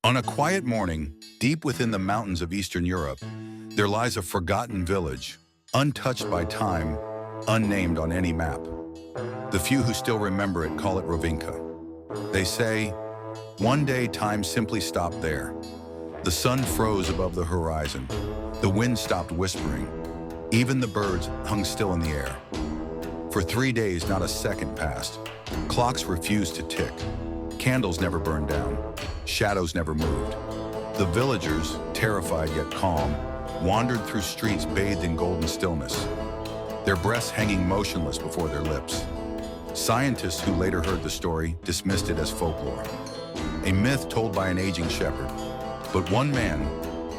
On a quiet morning, deep within the mountains of Eastern Europe, there lies a forgotten village, untouched by time, unnamed on any map. The few who still remember it call it Rovinka. They say, one day time simply stopped there. The sun froze above the horizon. The wind stopped whispering. Even the birds hung still in the air. For 3 days, not a second passed. Clocks refused to tick. Candles never burned down. Shadows never moved. The villagers, terrified yet calm, wandered through streets bathed in golden stillness, their breaths hanging motionless before their lips. Scientists who later heard the story dismissed it as folklore, a myth told by an aging shepherd. But one man,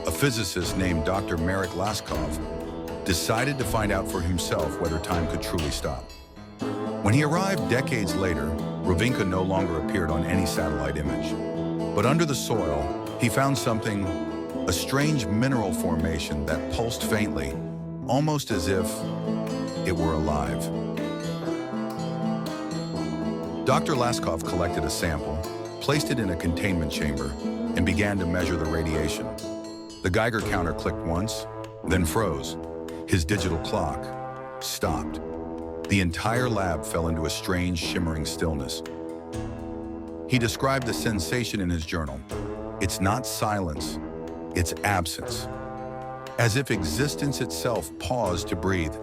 a physicist named Dr. Marek Laskov, decided to find out for himself whether time could truly stop. When he arrived decades later, Rovinka no longer appeared on any satellite image. But under the soil, he found something, a strange mineral formation that pulsed faintly, almost as if it were alive. Dr. Laskov collected a sample, placed it in a containment chamber, and began to measure the radiation. The Geiger counter clicked once, then froze. His digital clock stopped. The entire lab fell into a strange, shimmering stillness. He described the sensation in his journal. It's not silence, it's absence. As if existence itself paused to breathe.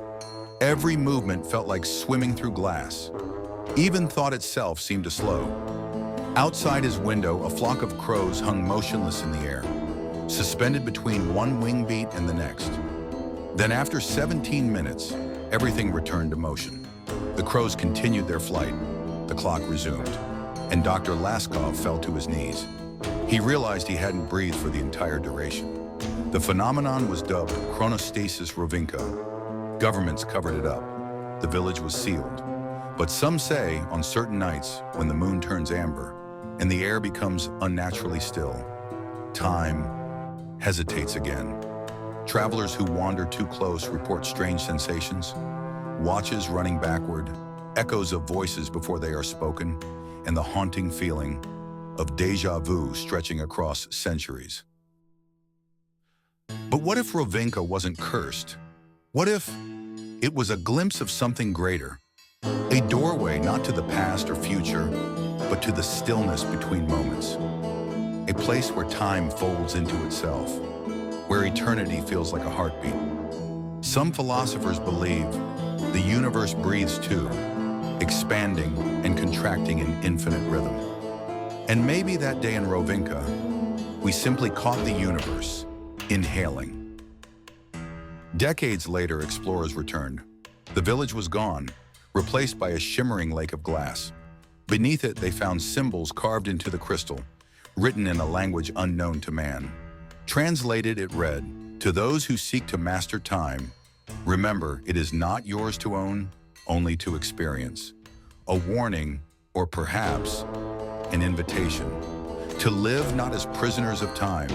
Every movement felt like swimming through glass. Even thought itself seemed to slow. Outside his window, a flock of crows hung motionless in the air, suspended between one wing beat and the next. Then after 17 minutes, everything returned to motion. The crows continued their flight. The clock resumed, and Dr. Laskov fell to his knees. He realized he hadn't breathed for the entire duration. The phenomenon was dubbed chronostasis Rovinka. Governments covered it up. The village was sealed. But some say on certain nights when the moon turns amber and the air becomes unnaturally still, time hesitates again. Travelers who wander too close report strange sensations, watches running backward, echoes of voices before they are spoken, and the haunting feeling of déjà vu stretching across centuries. But what if Rovinka wasn't cursed? What if it was a glimpse of something greater? A doorway not to the past or future, but to the stillness between moments. A place where time folds into itself, where eternity feels like a heartbeat. Some philosophers believe the universe breathes too, expanding and contracting in infinite rhythm. And maybe that day in Rovinka, we simply caught the universe, inhaling. Decades later, explorers returned. The village was gone, replaced by a shimmering lake of glass. Beneath it, they found symbols carved into the crystal, written in a language unknown to man. Translated, it read, "To those who seek to master time, remember it is not yours to own, only to experience." A warning, or perhaps an invitation, to live not as prisoners of time,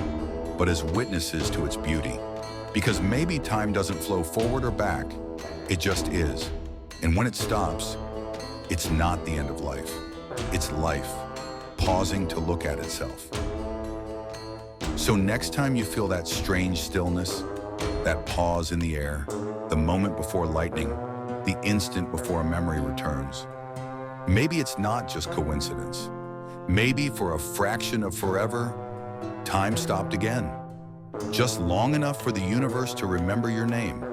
but as witnesses to its beauty. Because maybe time doesn't flow forward or back, it just is. And when it stops, it's not the end of life. It's life, pausing to look at itself. So next time you feel that strange stillness, that pause in the air, the moment before lightning, the instant before a memory returns, maybe it's not just coincidence. Maybe for a fraction of forever, time stopped again. Just long enough for the universe to remember your name.